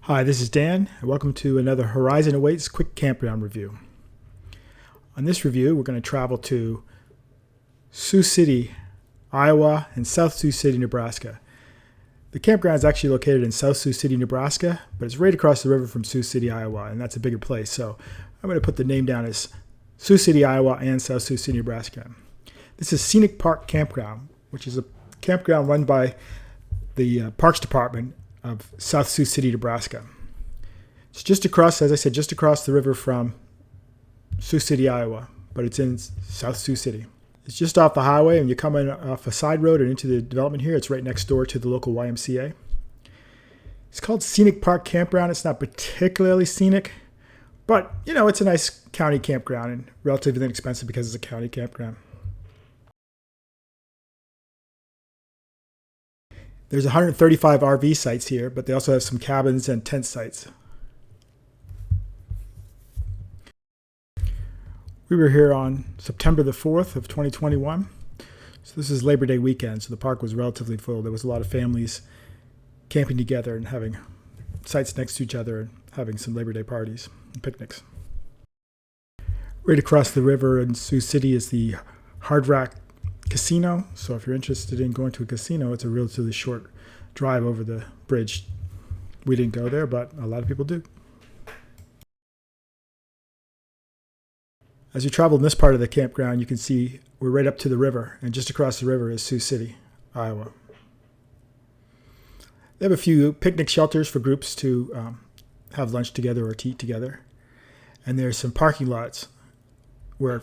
Hi, this is Dan, and welcome to another Horizon Awaits quick campground review. On this review, we're going to travel to Sioux City, Iowa, and South Sioux City, Nebraska. The campground is actually located in South Sioux City, Nebraska, but it's right across the river from Sioux City, Iowa, and that's a bigger place. So I'm going to put the name down as Sioux City, Iowa, and South Sioux City, Nebraska. This is Scenic Park Campground, which is a campground run by the Parks Department of South Sioux City, Nebraska. It's just across, as I said, just across the river from Sioux City, Iowa, but it's in South Sioux City. It's just off the highway, and you come in off a side road and into the development here. It's right next door to the local YMCA. It's called Scenic Park Campground. It's not particularly scenic, but, you know, it's a nice county campground and relatively inexpensive because it's a county campground. There's 135 RV sites here, but they also have some cabins and tent sites. We were here on September the 4th of 2021. So this is Labor Day weekend, so the park was relatively full. There was a lot of families camping together and having sites next to each other and having some Labor Day parties and picnics. Right across the river in Sioux City is the Hard Rock Casino. So if you're interested in going to a casino, it's a relatively short drive over the bridge. We didn't go there, but a lot of people do. As you travel in this part of the campground, you can see we're right up to the river, and just across the river is Sioux City, Iowa. They have a few picnic shelters for groups to have lunch together or to eat together. And there's some parking lots where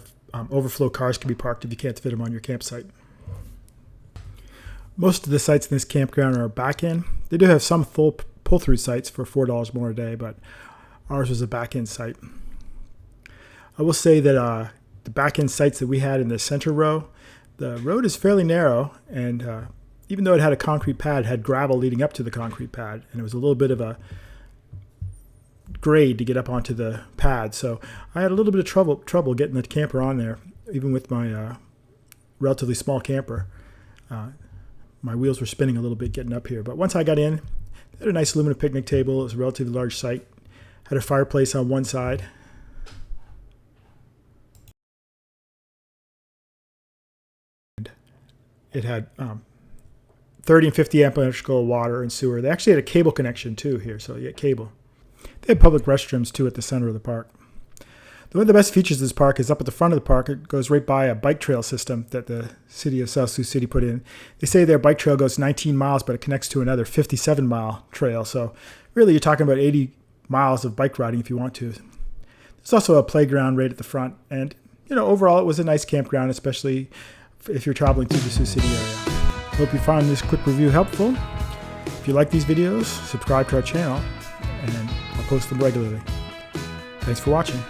overflow cars can be parked if you can't fit them on your campsite. Most of the sites in this campground are back-in. They do have some full pull-through sites for $4 more a day, but ours was a back-in site. I will say that the back-end sites that we had in the center row, the road is fairly narrow, and even though it had a concrete pad, it had gravel leading up to the concrete pad, and it was a little bit of a grade to get up onto the pad. So I had a little bit of trouble getting the camper on there, even with my relatively small camper. My wheels were spinning a little bit getting up here. But once I got in, they had a nice aluminum picnic table. It was a relatively large site. Had a fireplace on one side. It had 30 and 50 amp electrical, water, and sewer. They actually had a cable connection too here, so you get cable. They have public restrooms too at the center of the park. One of the best features of this park is up at the front of the park. It goes right by a bike trail system that the city of South Sioux City put in. They say their bike trail goes 19 miles, but it connects to another 57-mile trail. So really you're talking about 80 miles of bike riding if you want to. There's also a playground right at the front. And, you know, overall it was a nice campground, especially if you're traveling through the Sioux City area. Hope you found this quick review helpful. If you like these videos, subscribe to our channel, and I'll post them regularly. Thanks for watching.